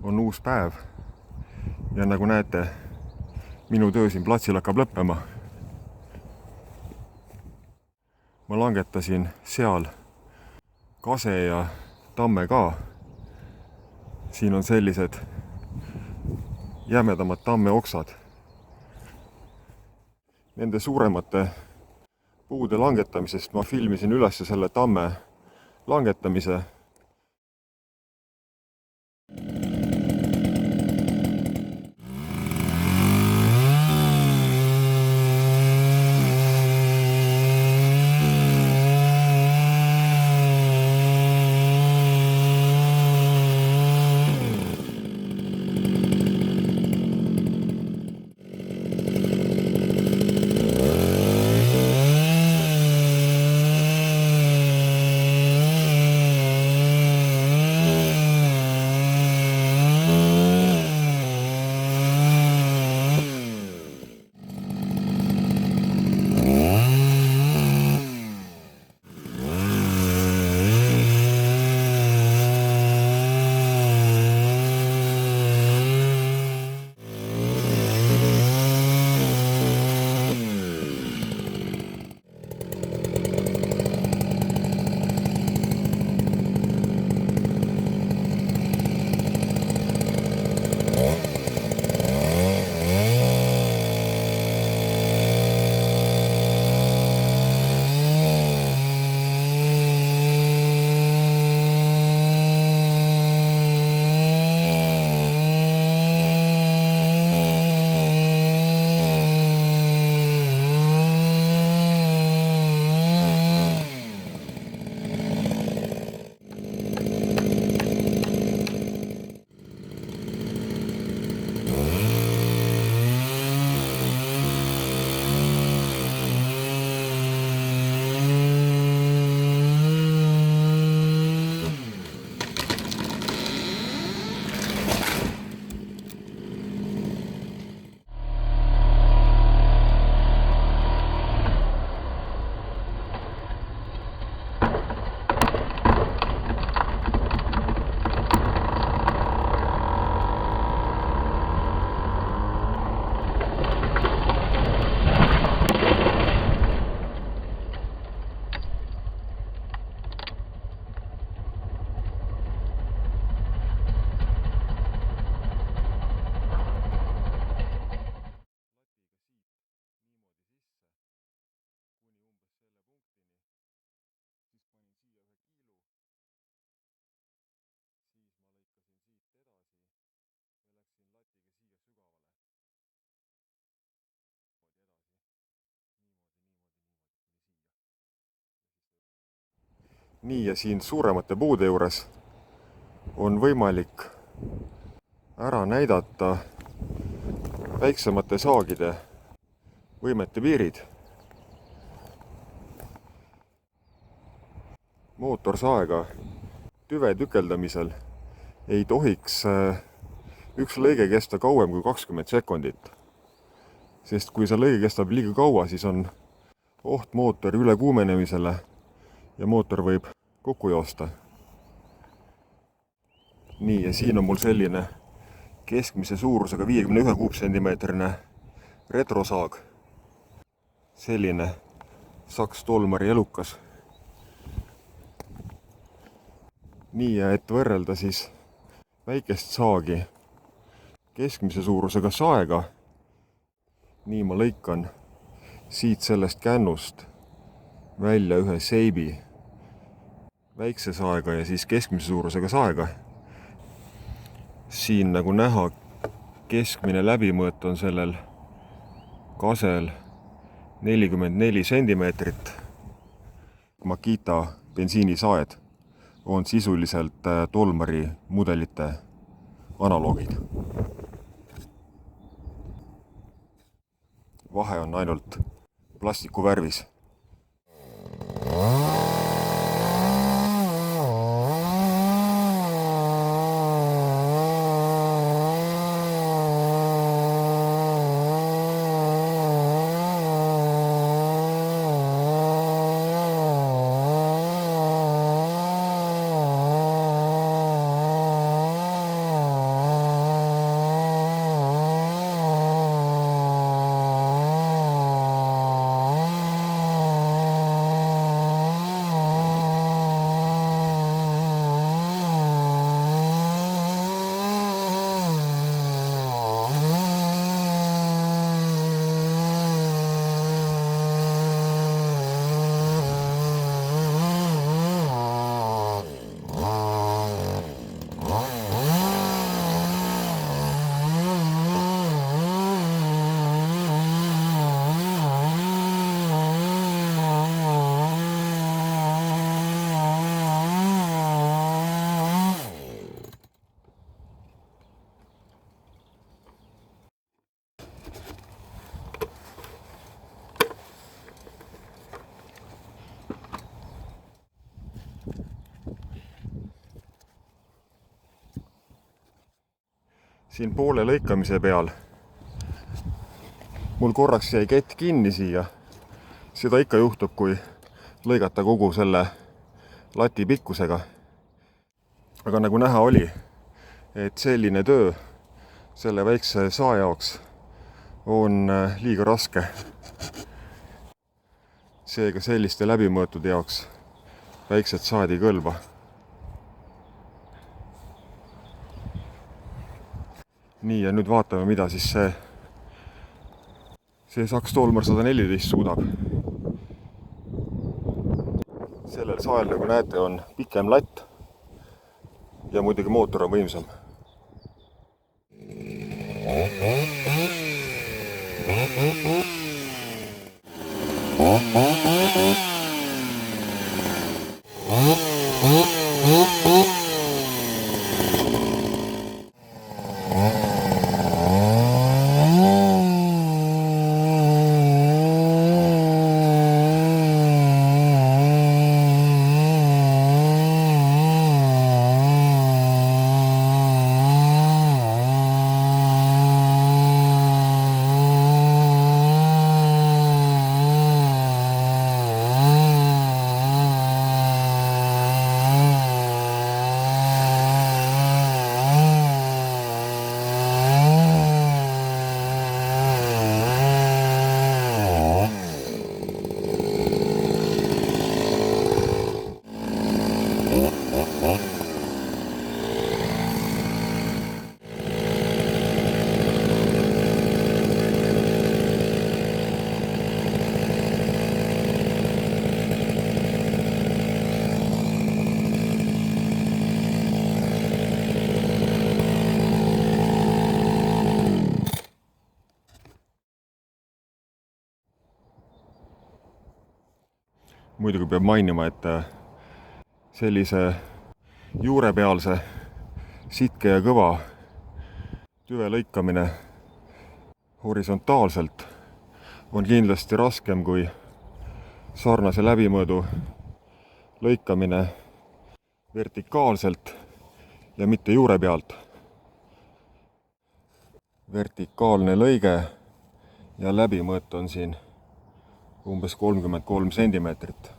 on uus päev ja nagu näete, minu töö siin platsil hakkab lõppema. Ma langetasin seal kase ja tamme ka. Siin on sellised jämedamad tamme oksad. Nende suuremate puude langetamisest ma filmisin üles selle tamme langetamise. Nii ja siin suuremate puude juures on võimalik ära näidata väiksemate saagide võimete piirid. Mootorsaega tüve tükeldamisel ei tohiks üks lõige kesta kauem kui 20 sekundit. Sest kui see lõige kestab liiga kaua, siis on oht mootori ülekuumenemisele ja mootor võib kokku joosta. Nii, ja siin on mul selline keskmise suurusega 51 kuupsentimeetrine retrosaag. Selline Saks Tolmari elukas. Nii, ja et võrrelda siis väikest saagi keskmise suurusega saega, nii ma lõikan siit sellest kännust välja ühe seibi väikse saega ja siis keskmise suurusega saega. Siin nagu näha, keskmine läbimõõt on sellel kasel 44 sentimeetrit. Makita bensiinisaed on sisuliselt Tolmari mudelite analoogid. Vahe on ainult plastiku värvis. siin poole lõikamise peal mul korraks jäi kett kinni siia. Seda ikka juhtub, kui lõigata kogu selle lati pikkusega. Aga nagu näha oli, et selline töö selle väikse saa jaoks on liiga raske. Seega selliste läbimõõtude jaoks väiksed saad ei kõlba. Nii, ja nüüd vaatame, mida siis see Saks Tolmar 114 suudab. Sellel sael, nagu näete, on pikem latt ja muidugi mootor on võimsam. Muidugi peab mainima, et sellise juurepealse sitke ja kõva tüve lõikamine horisontaalselt on kindlasti raskem kui sarnase läbimõõdu lõikamine vertikaalselt ja mitte juure pealt. Vertikaalne lõige ja läbimõõt on siin umbes 33 sentimeetrit.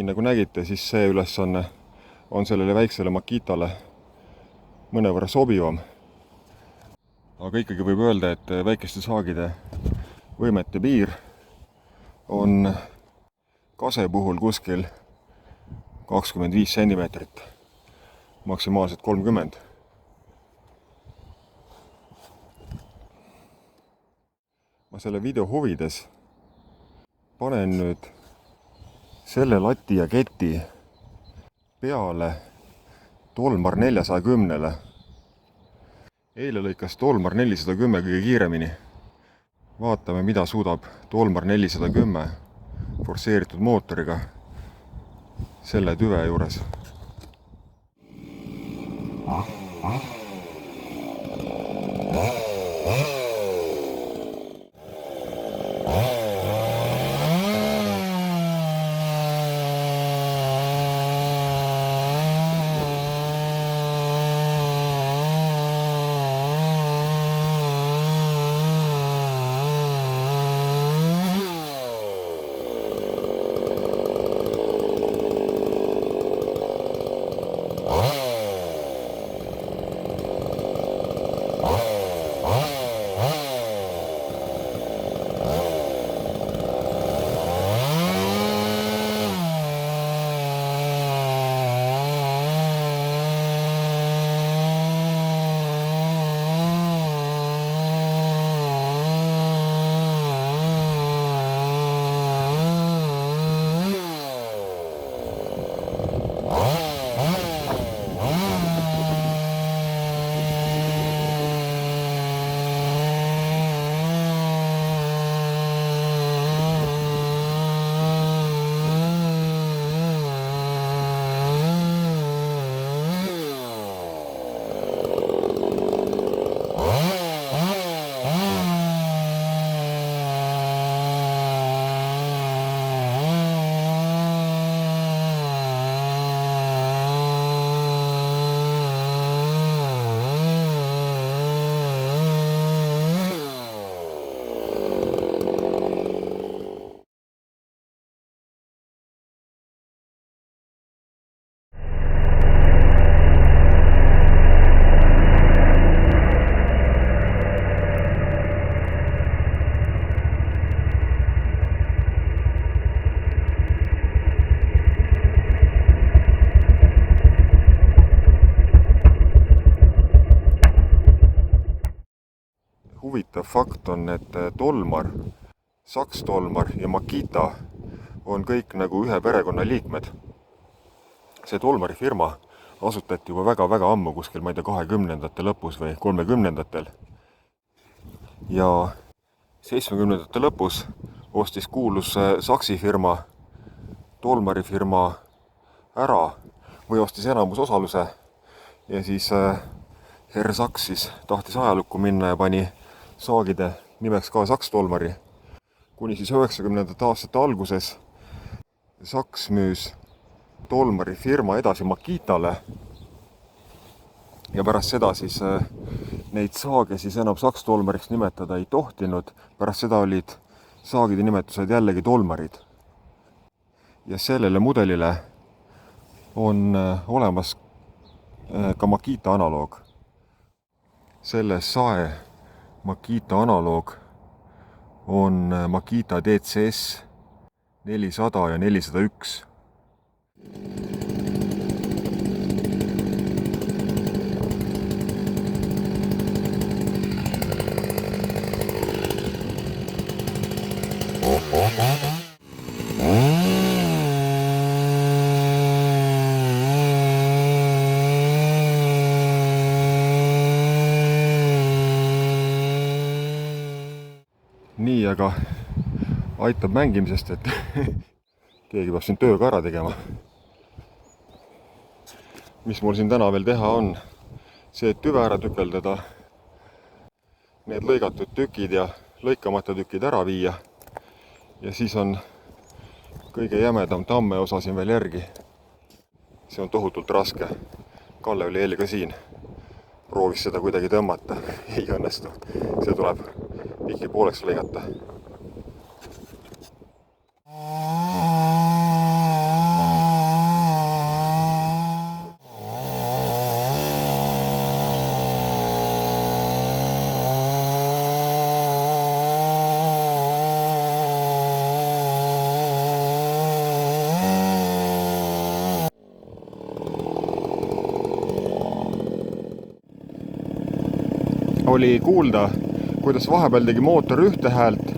siin nagu nägite, siis see ülesanne on sellele väiksele Makitale mõnevõrra sobivam. Aga ikkagi võib öelda, et väikeste saagide võimete piir on kase puhul kuskil 25 sentimeetrit, maksimaalselt 30. Ma selle video huvides panen nüüd selle lati ja keti peale Tolmar 410-le. Eile lõikas Tolmar 410 kõige kiiremini. Vaatame, mida suudab Tolmar 410 forsseeritud mootoriga selle tüve juures. Huvitav fakt on, et Tolmar, Saks Tolmar ja Makita on kõik nagu ühe perekonna liikmed. See Tolmari firma asutati juba väga-väga ammu, kuskil, ma ei tea, 20-ndate lõpus või 30-ndatel. Ja 70-ndate lõpus ostis kuulus Saksi firma Tolmari firma ära või ostis enamusosaluse ja siis herr Saks siis tahtis ajalukku minna ja pani saagide nimeks ka Saks Tolmari. Kuni siis 90-ndate aastate alguses Saks müüs Tolmari firma edasi Makitale ja pärast seda siis neid saage siis enam Saks Tolmariks nimetada ei tohtinud. Pärast seda olid saagide nimetused jällegi Tolmarid. Ja sellele mudelile on olemas ka Makita analoog. Selle sae Makita analoog on Makita DCS 400 ja 401. Nii, aga aitab mängimisest, et keegi peab siin tööga ära tegema. Mis mul siin täna veel teha on, see tüve ära tükeldada, need lõigatud tükid ja lõikamata tükid ära viia ja siis on kõige jämedam tamme osa siin veel järgi. See on tohutult raske. Kalle oli eile ka siin. Proovis seda kuidagi tõmmata. Ei õnnestu. See tuleb ikka pooleks lõigata. oli kuulda, kuidas vahepeal tegi mootor ühte häält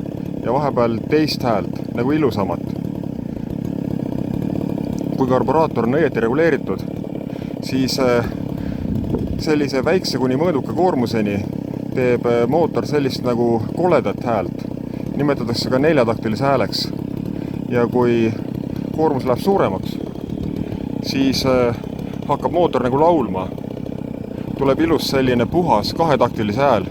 ja vahepeal teist häält, nagu ilusamat. Kui karburaator on õieti reguleeritud, siis sellise väikse kuni mõõduka koormuseni teeb mootor sellist nagu koledat häält. Nimetatakse ka neljataktilise hääleks. Ja kui koormus läheb suuremaks, siis hakkab mootor nagu laulma. Tuleb ilus selline puhas kahetaktilise hääl.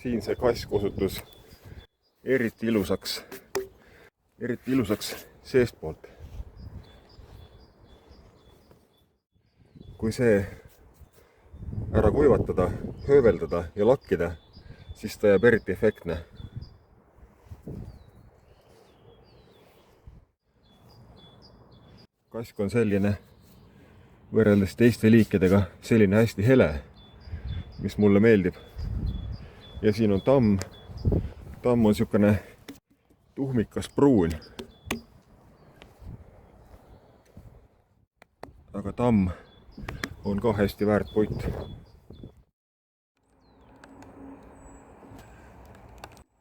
Siin see kask osutus eriti ilusaks seestpoolt. Kui see ära kuivatada, hööveldada ja lakkida, siis ta jääb eriti efektne. Kask on selline, võrreldes teiste liikidega, selline hästi hele, mis mulle meeldib. Ja siin on tamm. Tamm on siukene tuhmikas pruun. Aga tamm on ka hästi väärt puit.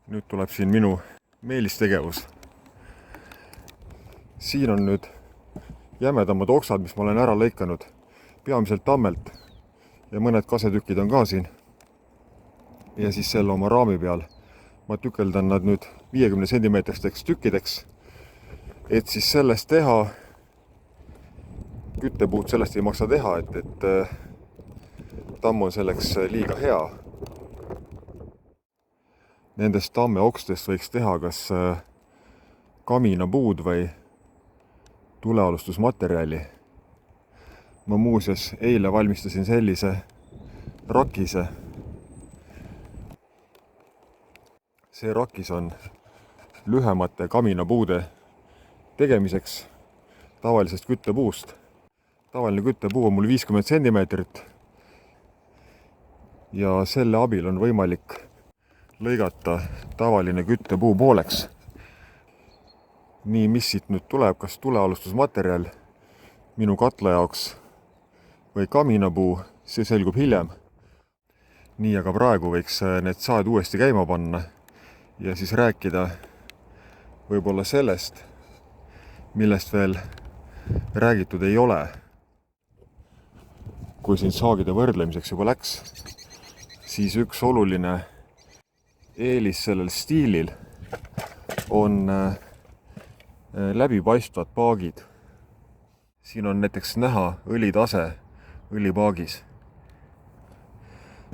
Nüüd tuleb siin minu meelistegevus. Siin on nüüd jämedamad oksad, mis ma olen ära lõikanud peamiselt tammelt ja mõned kasetükid on ka siin. Ja siis selle oma raami peal ma tükeldan nad nüüd 50 cm tükkideks et siis sellest teha, küttepuud sellest ei maksa teha, et tamm on selleks liiga hea. Nendest tammeokstest võiks teha kas kaminapuud või tulealustusmaterjali. Ma muuseas eile valmistasin sellise rakise. See rakis on lühemate kaminapuude tegemiseks tavalisest küttepuust. Tavaline küttepuu on mul 50 sentimeetrit ja selle abil on võimalik lõigata tavaline küttepuu pooleks. Nii, mis siit nüüd tuleb, kas tulealustusmaterjal minu katla jaoks või kaminapuu, see selgub hiljem. Nii, aga praegu võiks need saed uuesti käima panna ja siis rääkida võib-olla sellest, millest veel räägitud ei ole. Kui siin saagide võrdlemiseks juba läks, siis üks oluline eelis sellel stiilil on läbipaistvad paagid. Siin on näiteks näha õlitase õlipaagis.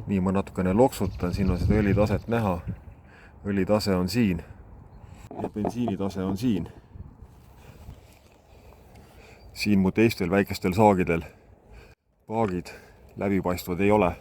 Nii, ma natukene loksutan, siin on seda õlitaset näha. Õlitase on siin ja bensiinitase on siin. Siin mu teistel väikestel saagidel paagid läbipaistvad ei ole.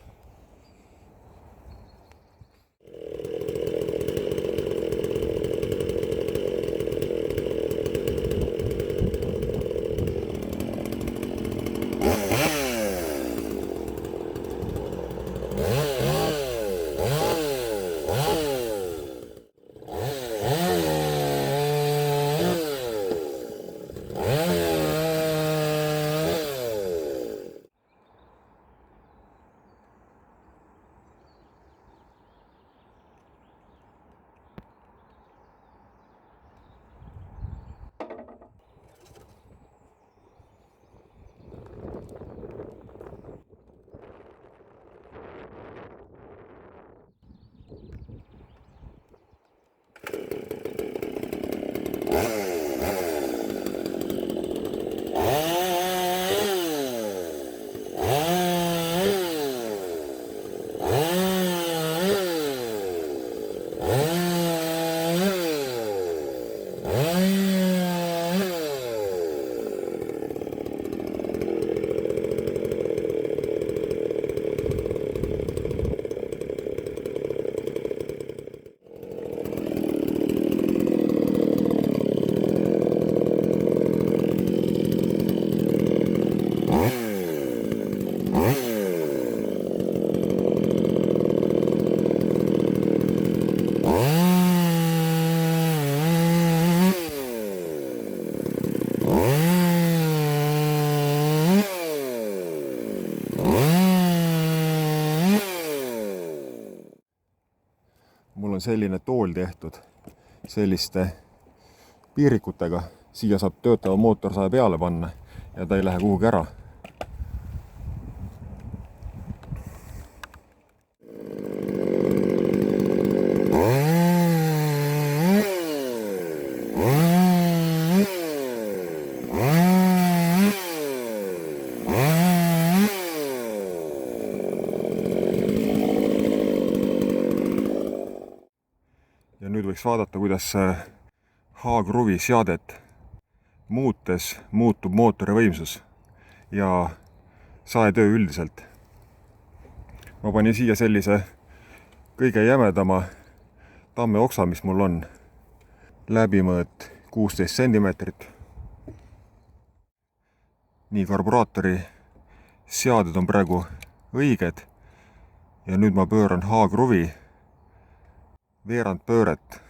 Mul on selline tool tehtud selliste piirikutega. Siia saab töötava mootorsae peale panna ja ta ei lähe kuhugi ära. Ja nüüd võiks vaadata, kuidas H-kruvi seadet muutes muutub mootori võimsus ja saetöö üldiselt. Ma panin siia sellise kõige jämedama tammeoksa, mis mul on. Läbimõõt 16 sentimeetrit. Nii, karburaatori seaded on praegu õiged ja nüüd ma pööran H-kruvi veerand pööret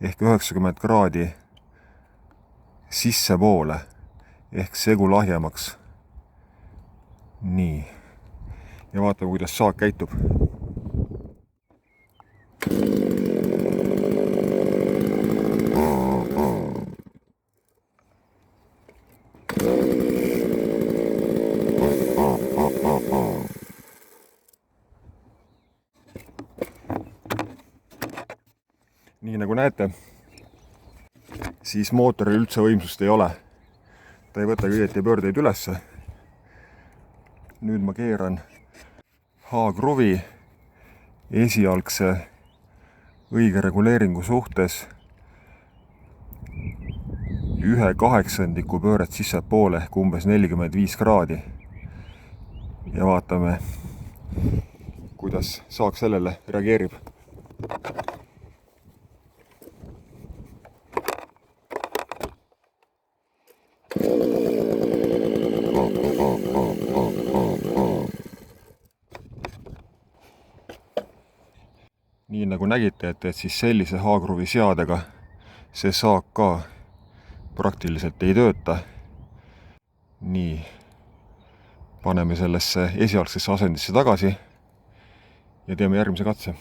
ehk 90 kraadi sissepoole ehk segu lahjemaks. Nii. Ja vaatame, kuidas saak käitub. Nii nagu näete, siis mootoril üldse võimsust ei ole. Ta ei võta õieti pöördeid ülesse. Nüüd ma keeran H-kruvi esialgse õige reguleeringu suhtes 1/8 pööret sissepoole ehk umbes 45 kraadi. Ja vaatame, kuidas saak sellele reageerib. Nii nagu nägite, et siis sellise H-kruvi seadega see saak ka praktiliselt ei tööta. Nii, paneme sellesse esialgsesse asendisse tagasi ja teeme järgmise katse.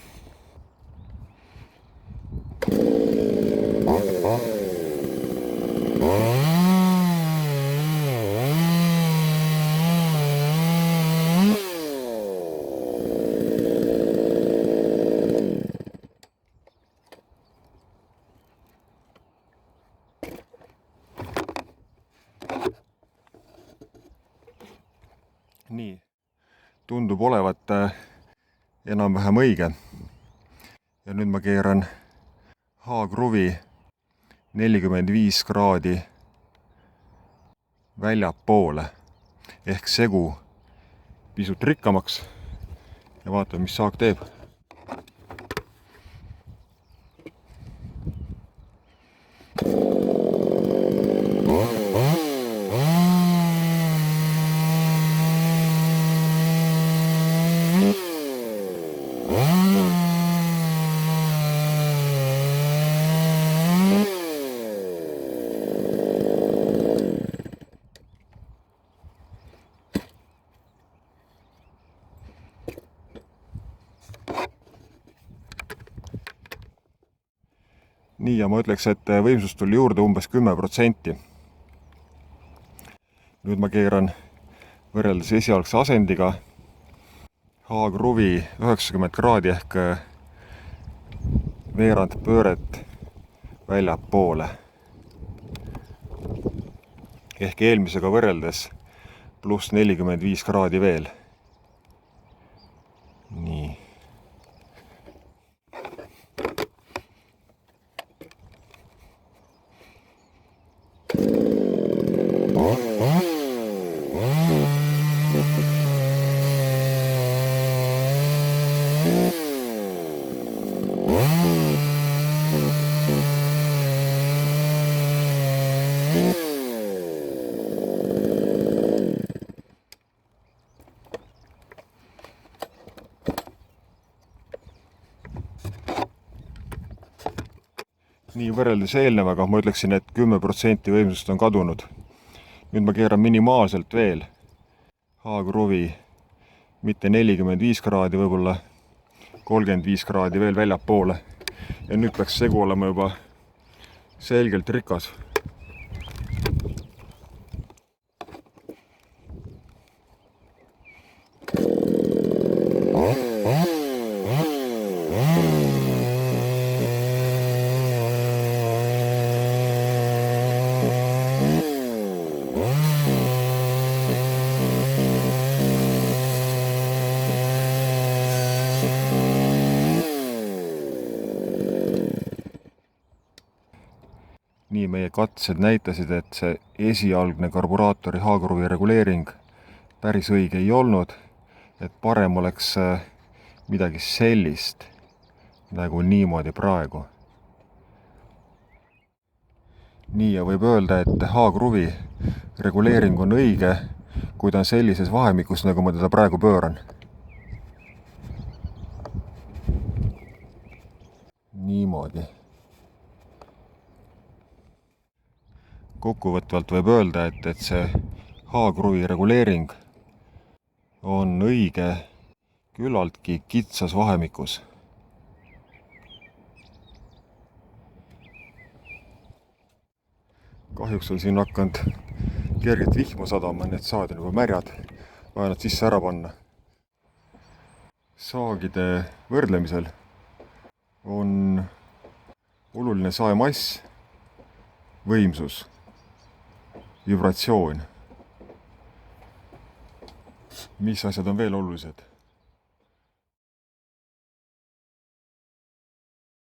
Nii, tundub olevat enam-vähem õige. Ja nüüd ma keeran H-kruvi 45 kraadi väljapoole ehk segu pisut rikkamaks ja vaatame, mis saak teeb. Nii, ja ma ütleks, et võimsust tuli juurde umbes 10%. Nüüd ma keeran võrreldes esialgse asendiga H-kruvi 90 kraadi ehk veerand pööret väljapoole. Ehk eelmisega võrreldes pluss 45 kraadi veel. Nii. Nii, võrreldes eelnevaga ma ütleksin, et 10% võimsust on kadunud. Nüüd ma keeran minimaalselt veel H-kruvi, mitte 45 kraadi, võib-olla 35 kraadi veel väljapoole. Ja nüüd peaks segu olema juba selgelt rikas. Nii, meie katsed näitasid, et see esialgne karburaatori H-kruvi reguleering päris õige ei olnud, et parem oleks midagi sellist nagu niimoodi praegu. Nii, ja võib öelda, et H-kruvi reguleering on õige, kui ta on sellises vahemikus, nagu ma teda praegu pööran. Niimoodi. Kokkuvõtvalt võib öelda, et see H-kruvi reguleering on õige küllaltki kitsas vahemikus. Kahjuks on siin hakanud kergelt vihma sadama, need saad on juba märjad, vaja nad sisse ära panna. Saagide võrdlemisel on oluline saemass võimsus, vibratsioon. Mis asjad on veel olulised?